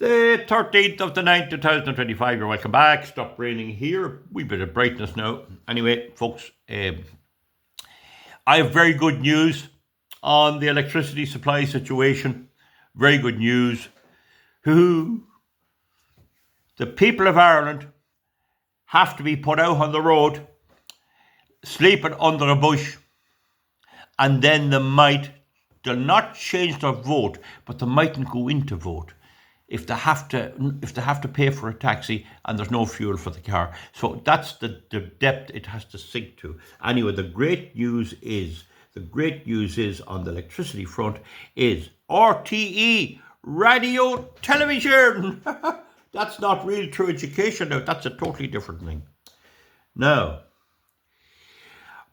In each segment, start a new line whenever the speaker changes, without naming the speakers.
The 13th of the 9th, 2025. You're welcome back. Stop raining here. Wee bit of brightness now. Anyway, folks, I have very good news on the electricity supply situation. Very good news. Who? The people of Ireland have to be put out on the road, sleeping under a bush, and then they'll not change their vote, but they mightn't go in to vote if they have to pay for a taxi and there's no fuel for the car. So that's the depth it has to sink to. Anyway, the great news is on the electricity front is RTE, radio, television. That's not real true education now. That's a totally different thing. Now,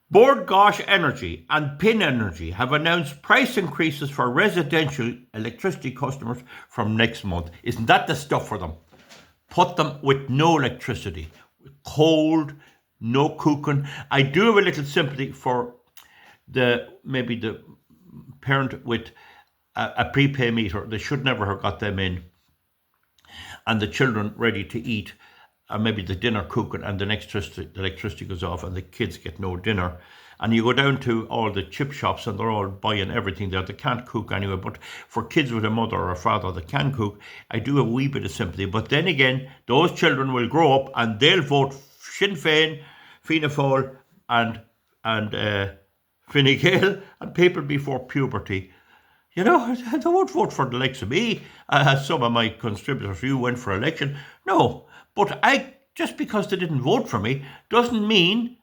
Bord Gáis Energy and Pin Energy have announced price increases for residential electricity customers from next month. Isn't that the stuff for them? Put them with no electricity, cold, no cooking. I do have a little sympathy for maybe the parent with a prepay meter. They should never have got them in, and the children ready to eat. Or maybe the dinner cooking and the electricity goes off and the kids get no dinner. And you go down to all the chip shops and they're all buying everything there. They can't cook anyway, but for kids with a mother or a father that can cook, I do have a wee bit of sympathy. But then again, those children will grow up and they'll vote Sinn Féin, Fianna Fáil and Fine Gael and people before puberty. You know, they won't vote for the likes of me, as some of my contributors who went for election. No. But just because they didn't vote for me doesn't mean,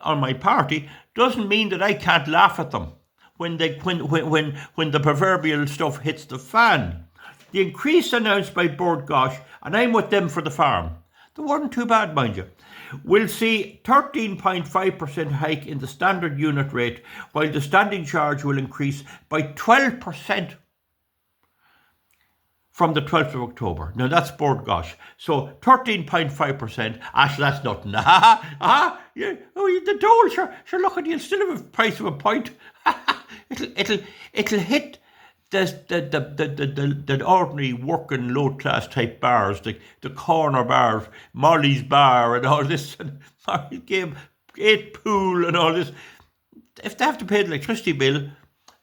or my party, doesn't mean that I can't laugh at them when the proverbial stuff hits the fan. The increase announced by Bord Gáis, and I'm with them for the farm, they weren't too bad, mind you, will see 13.5% hike in the standard unit rate, while the standing charge will increase by 12%. From the 12th of October. Now that's Bord Gáis. So 13.5%. Actually, that's nothing. Yeah. Oh, the dole, sure, look at you, still have a price of a point. it'll hit the ordinary working low class type bars, the corner bars, Molly's Bar and all this, and Molly's Game 8 Pool and all this. If they have to pay the electricity bill,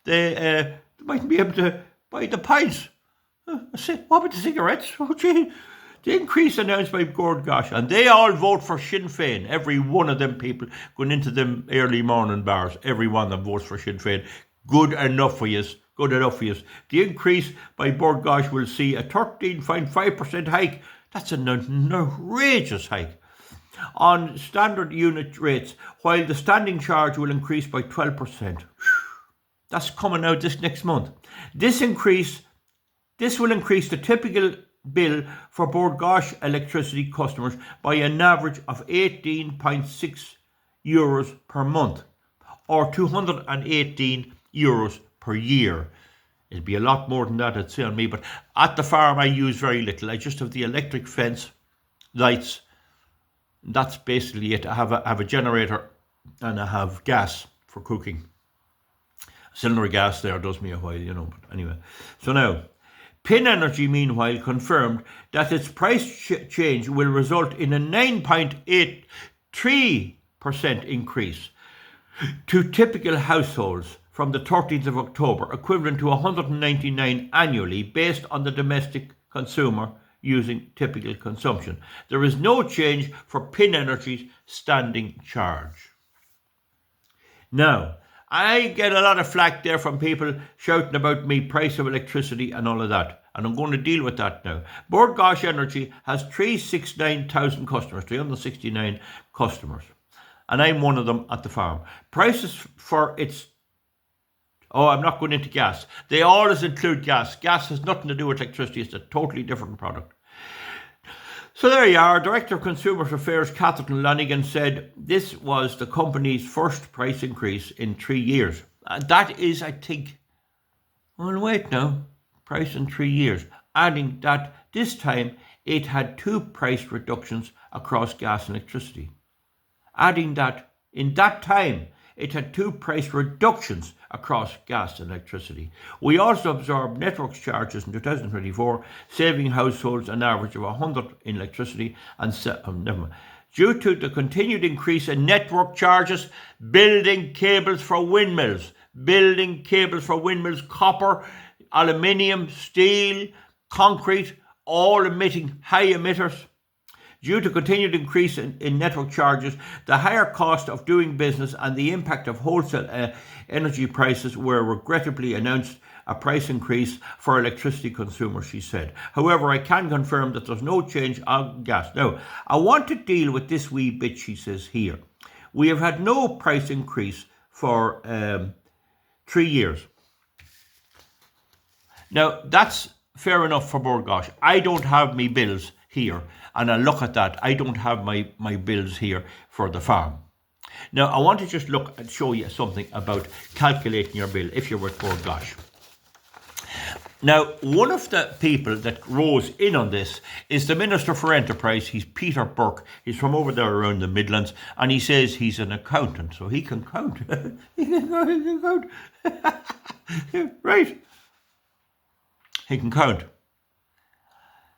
they mightn't be able to buy the pints. What about the cigarettes? Oh, gee. The increase announced by Bord Gáis, and they all vote for Sinn Féin. Every one of them people going into them early morning bars, every one of them votes for Sinn Féin. Good enough for you. Good enough for you. The increase by Bord Gáis will see a 13.5% hike. That's an outrageous hike on standard unit rates, while the standing charge will increase by 12%. That's coming out this next month. This will increase the typical bill for Bord Gáis electricity customers by an average of €18.6 per month, or €218 per year. It'd be a lot more than that, I'd say, on me, but at the farm I use very little. I just have the electric fence, lights. That's basically it. I have a generator and I have gas for cooking. Cylinder gas there does me a while, you know, but anyway. So now, Pin Energy, meanwhile, confirmed that its price change will result in a 9.83% increase to typical households from the 13th of October, equivalent to $199 annually based on the domestic consumer using typical consumption. There is no change for Pin Energy's standing charge. Now, I get a lot of flack there from people shouting about me price of electricity and all of that. And I'm going to deal with that now. Bord Gáis Energy has 369,000 customers, 369 customers. And I'm one of them at the farm. Prices for its... Oh, I'm not going into gas. They always include gas. Gas has nothing to do with electricity. It's a totally different product. So there you are. Director of Consumer Affairs Catherine Lanigan said this was the company's first price increase in 3 years. And that is, I think, well, wait now, price in 3 years. Adding that this time it had 2 price reductions across gas and electricity. Adding that in that time it had 2 price reductions across gas and electricity. We also absorbed network charges in 2024, saving households an average of 100 in electricity and due to the continued increase in network charges, building cables for windmills, copper, aluminium, steel, concrete, all emitting high emitters. Due to continued increase in network charges, the higher cost of doing business and the impact of wholesale energy prices were regrettably announced a price increase for electricity consumers, she said. However, I can confirm that there's no change on gas. Now, I want to deal with this wee bit, she says here. We have had no price increase for 3 years. Now, that's fair enough for Burgosh. I don't have my bills here, and I look at that. I don't have my bills here for the farm. Now, I want to just look and show you something about calculating your bill if you're with Burgosh. Now, one of the people that rose in on this is the Minister for Enterprise. He's Peter Burke. He's from over there around the Midlands, and he says he's an accountant, so he can count. He can count. Right. He can count.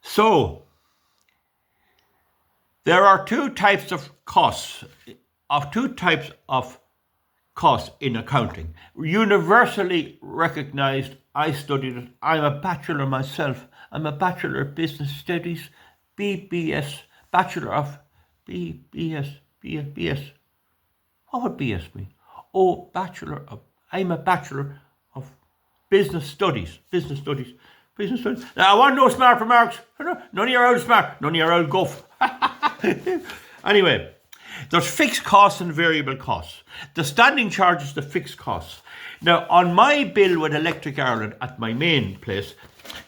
So, there are 2 types of costs, in accounting. Universally recognized. I studied it. I'm a bachelor myself. I'm a Bachelor of Business Studies, BBS, Bachelor of BBS. What would BS mean? Oh, I'm a Bachelor of Business Studies. Now, I want no smart remarks. None of your old smart. None of your old guff. Anyway, there's fixed costs and variable costs. The standing charge is the fixed costs. Now, on my bill with Electric Ireland at my main place,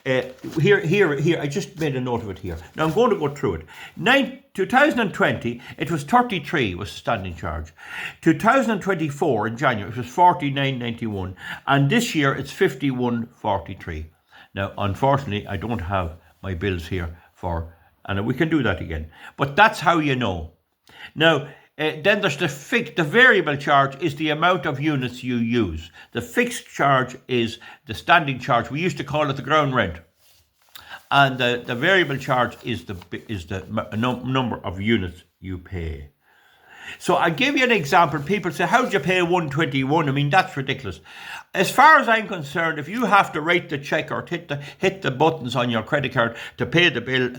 here, I just made a note of it here. Now, I'm going to go through it. 2020, it was 33 was the standing charge. 2024, in January, it was 49.91. And this year, it's 51.43. Now, unfortunately, I don't have my bills here and we can do that again. But that's how you know. Now, then there's the variable charge is the amount of units you use. The fixed charge is the standing charge. We used to call it the ground rent. And the variable charge is the number of units you pay. So I give you an example. People say, how do you pay 121? I mean, that's ridiculous. As far as I'm concerned, if you have to write the check or hit the buttons on your credit card to pay the bill,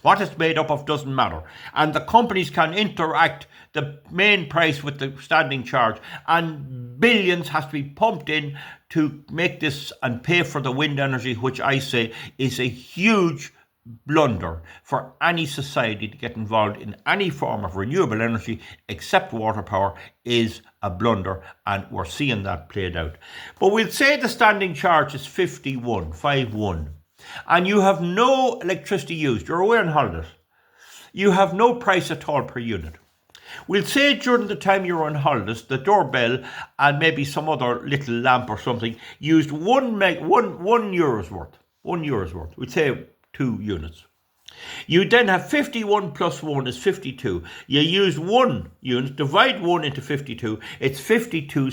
what it's made up of doesn't matter. And the companies can interact the main price with the standing charge, and billions has to be pumped in to make this and pay for the wind energy, which I say is a huge blunder for any society to get involved in any form of renewable energy except water power is a blunder, and we're seeing that played out. But we'll say the standing charge is 51, and you have no electricity used. You're away on holidays. You have no price at all per unit. We'll say during the time you're on holidays, the doorbell and maybe some other little lamp or something used €1 worth. €1 worth. We'd say 2 units. You then have 51 plus 1 is 52. You use 1 unit, divide 1 into 52, it's 52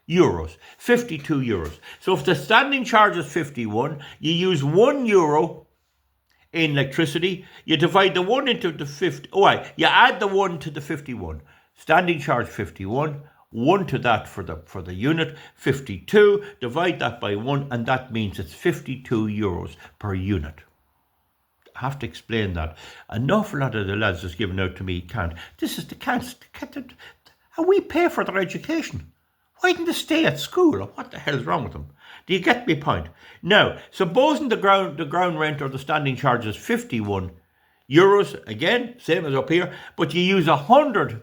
euros. 52 euros. So if the standing charge is 51, you use €1 in electricity, you divide the 1 into the 50, you add the 1 to the 51. Standing charge 51, 1 to that for the unit, 52, divide that by 1, and that means it's 52 euros per unit. I have to explain that. An awful lot of the lads that's given out to me can't. And we pay for their education. Why didn't they stay at school? Or what the hell's wrong with them? Do you get my point? Now, supposing the ground rent or the standing charge is 51 euros, again, same as up here, but you use 100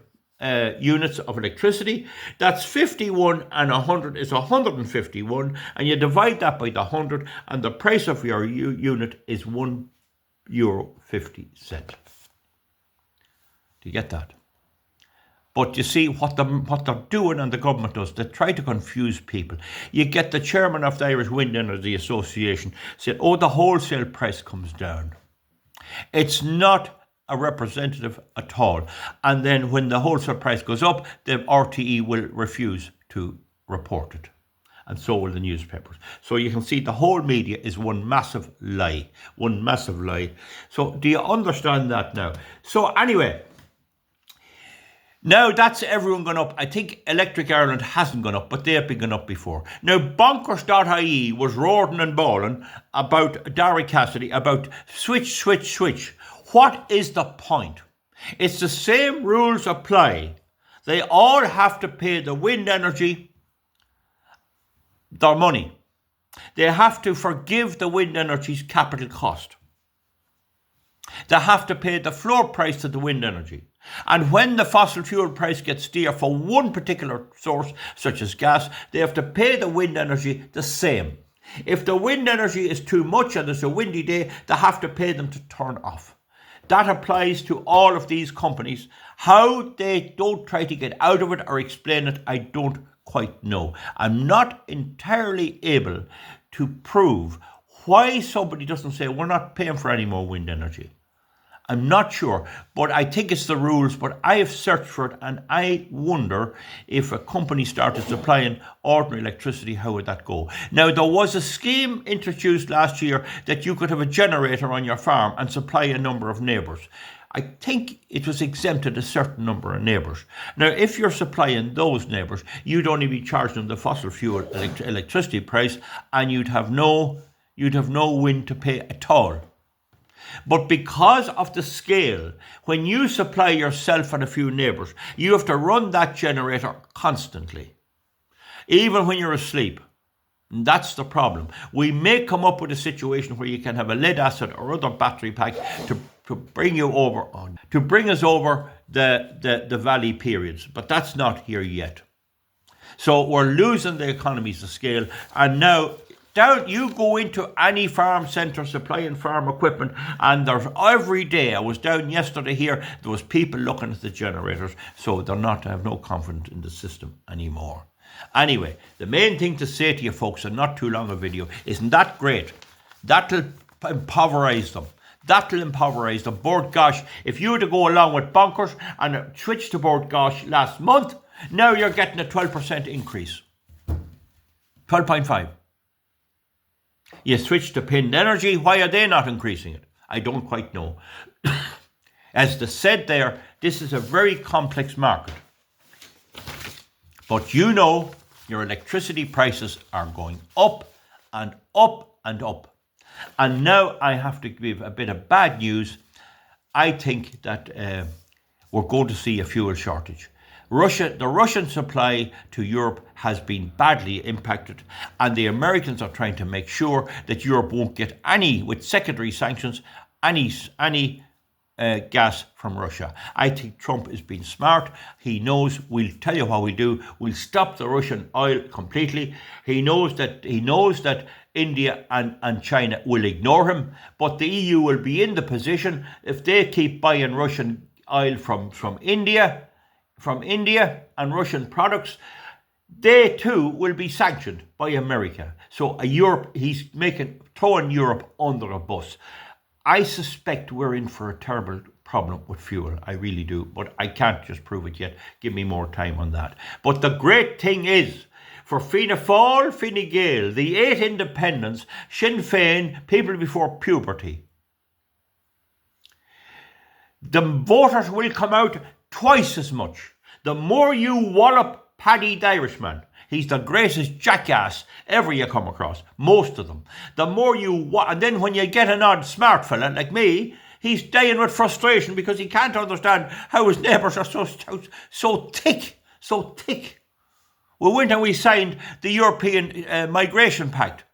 units of electricity, that's 51 and 100 is 151, and you divide that by the 100, and the price of your unit is €1.50. Do you get that? But you see what they're doing, and the government does, they try to confuse people. You get the chairman of the Irish Wind Energy Association said, the wholesale price comes down. It's not a representative at all. And then when the wholesale price goes up, the RTE will refuse to report it. And so will the newspapers. So you can see the whole media is one massive lie. One massive lie. So do you understand that now? So anyway, now that's everyone gone up. I think Electric Ireland hasn't gone up, but they have been gone up before. Now bonkers.ie was roaring and bawling about Darry Cassidy, about switch. What is the point? It's the same rules apply. They all have to pay the wind energy their money. They have to forgive the wind energy's capital cost. They have to pay the floor price to the wind energy. And when the fossil fuel price gets dear for one particular source, such as gas, they have to pay the wind energy the same. If the wind energy is too much and it's a windy day, they have to pay them to turn off. That applies to all of these companies. How they don't try to get out of it or explain it, I don't quite know. I'm not entirely able to prove why somebody doesn't say we're not paying for any more wind energy. I'm not sure, but I think it's the rules. But I have searched for it, and I wonder if a company started supplying ordinary electricity, how would that go? Now, there was a scheme introduced last year that you could have a generator on your farm and supply a number of neighbours. I think it was exempted a certain number of neighbours. Now, if you're supplying those neighbours, you'd only be charging them the fossil fuel electricity price, and you'd have no wind to pay at all. But because of the scale, when you supply yourself and a few neighbours, you have to run that generator constantly, even when you're asleep. And that's the problem. We may come up with a situation where you can have a lead acid or other battery pack to bring you over to bring us over the valley periods, but that's not here yet. So we're losing the economies of scale, and now you go into any farm centre supplying farm equipment, and there's every day, I was down yesterday here, there was people looking at the generators, so I have no confidence in the system anymore. Anyway, the main thing to say to you folks, and not too long a video, isn't that great? That'll impoverize them. Bord Gosh, if you were to go along with Bonkers and switch to Bord Gosh last month, now you're getting a 12% increase. 12.5. You switch to Pinned Energy. Why are they not increasing it? I don't quite know. As they said there, this is a very complex market. But you know your electricity prices are going up and up and up. And now I have to give a bit of bad news. I think that we're going to see a fuel shortage. The Russian supply to Europe has been badly impacted, and the Americans are trying to make sure that Europe won't get with secondary sanctions, any gas from Russia. I think Trump is being smart. He knows, we'll tell you what we'll do. We'll stop the Russian oil completely. He knows that India and China will ignore him, but the EU will be in the position, if they keep buying Russian oil from India and Russian products, they too will be sanctioned by America. So he's throwing Europe under a bus. I suspect we're in for a terrible problem with fuel. I really do, but I can't just prove it yet. Give me more time on that. But the great thing is, for Fianna Fáil, Fine Gael, the 8 independents, Sinn Féin, people before puberty, the voters will come out twice as much. The more you wallop Paddy the Irishman, he's the greatest jackass ever you come across, most of them. The more and then when you get an odd smart fella like me, he's dying with frustration because he can't understand how his neighbours are so thick. We went and we signed the European Migration Pact.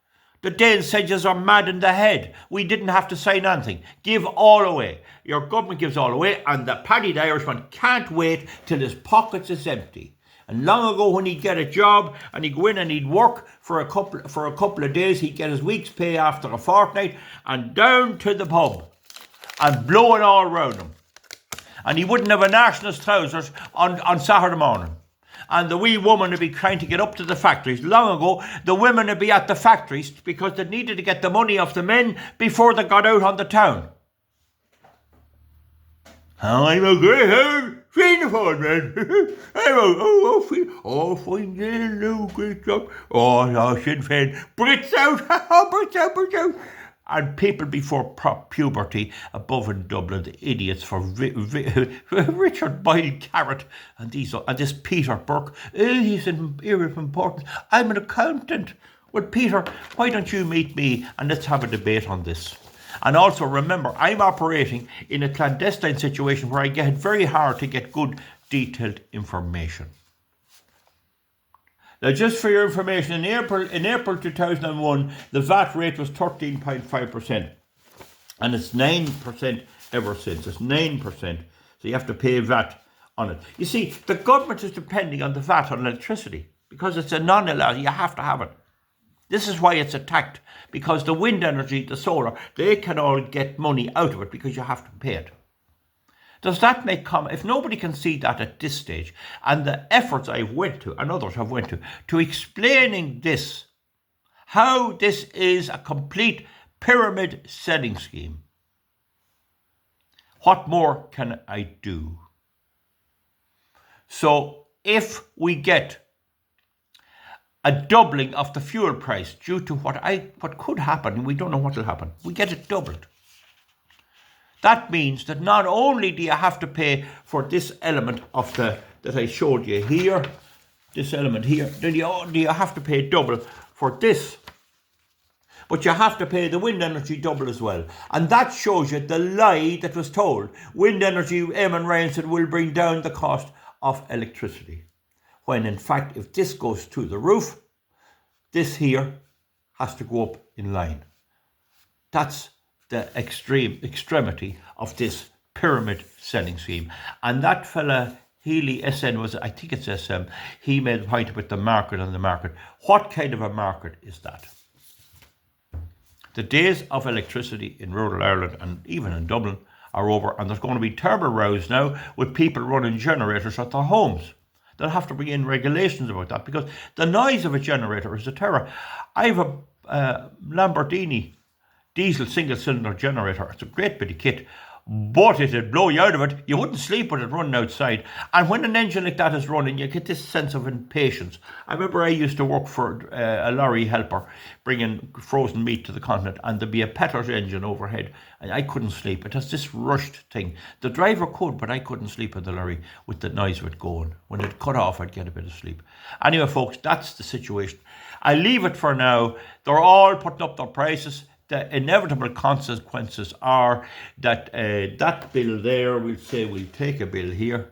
The Danes said you are mad in the head. We didn't have to sign anything. Give all away. Your government gives all away, and the Paddy the Irishman can't wait till his pockets is empty. And long ago, when he'd get a job and he'd go in and he'd work for a couple of days, he'd get his week's pay after a fortnight and down to the pub and blowing all around him. And he wouldn't have a national's trousers on Saturday morning. And the wee woman would be trying to get up to the factories. Long ago, the women would be at the factories because they needed to get the money off the men before they got out on the town. I'm a greyhound, feeding for man. Fine, yeah, no, great job. Oh, no, Sinn Féin, Brits out, Brits out, Brits out. And people before puberty above in Dublin, the idiots for Richard Boyle Carrot and this Peter Burke. He's an area of importance. I'm an accountant. Well, Peter, why don't you meet me and let's have a debate on this? And also remember, I'm operating in a clandestine situation where I get it very hard to get good, detailed information. Now, just for your information, in April 2001, the VAT rate was 13.5%. And it's 9% ever since. It's 9%. So you have to pay VAT on it. You see, the government is depending on the VAT on electricity because it's a non-allowed. You have to have it. This is why it's attacked, because the wind energy, the solar, they can all get money out of it because you have to pay it. Does that make if nobody can see that at this stage, and the efforts I've went to, and others have went to explaining this, how this is a complete pyramid selling scheme, what more can I do? So if we get a doubling of the fuel price due to what could happen, and we don't know what will happen. We get it doubled. That means that not only do you have to pay for this element of that I showed you here, this element here, then you have to pay double for this. But you have to pay the wind energy double as well. And that shows you the lie that was told. Wind energy, Eamon Ryan said, will bring down the cost of electricity. When in fact, if this goes to the roof, this here has to go up in line. That's the extremity of this pyramid selling scheme. And that fella, Healy, SN was, I think it's SM, he made the point about the market and the market. What kind of a market is that? The days of electricity in rural Ireland and even in Dublin are over, and there's going to be terrible rows now with people running generators at their homes. They'll have to bring in regulations about that because the noise of a generator is a terror. I have a Lamborghini diesel single-cylinder generator. It's a great bit of kit, but it'd blow you out of it. You wouldn't sleep with it running outside. And when an engine like that is running, you get this sense of impatience. I remember I used to work for a lorry helper, bringing frozen meat to the continent, and there'd be a petrol engine overhead, and I couldn't sleep. It has this rushed thing. The driver could, but I couldn't sleep in the lorry with the noise of it going. When it cut off, I'd get a bit of sleep. Anyway, folks, that's the situation. I leave it for now. They're all putting up their prices. The inevitable consequences are that that bill there, we'll take a bill here.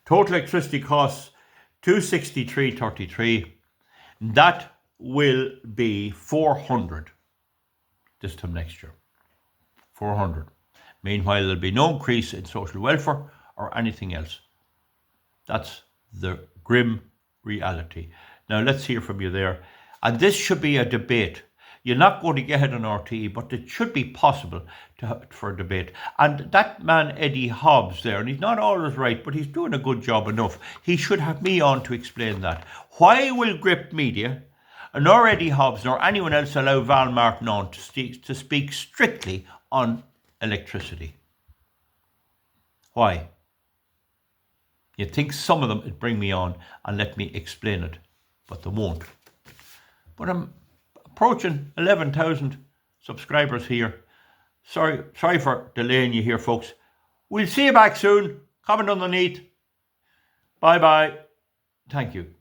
Total electricity costs 263.33. That will be 400 this time next year. 400. Meanwhile, there'll be no increase in social welfare or anything else. That's the grim reality. Now, let's hear from you there. And this should be a debate. You're not going to get it on RTE, but it should be possible for a debate. And that man, Eddie Hobbs there, and he's not always right, but he's doing a good job enough. He should have me on to explain that. Why will Grip Media, nor Eddie Hobbs, nor anyone else allow Val Martin on to speak strictly on electricity? Why? You'd think some of them would bring me on and let me explain it, but they won't. But I'm approaching 11,000 subscribers here. Sorry for delaying you here, folks. We'll see you back soon. Comment underneath. Bye-bye. Thank you.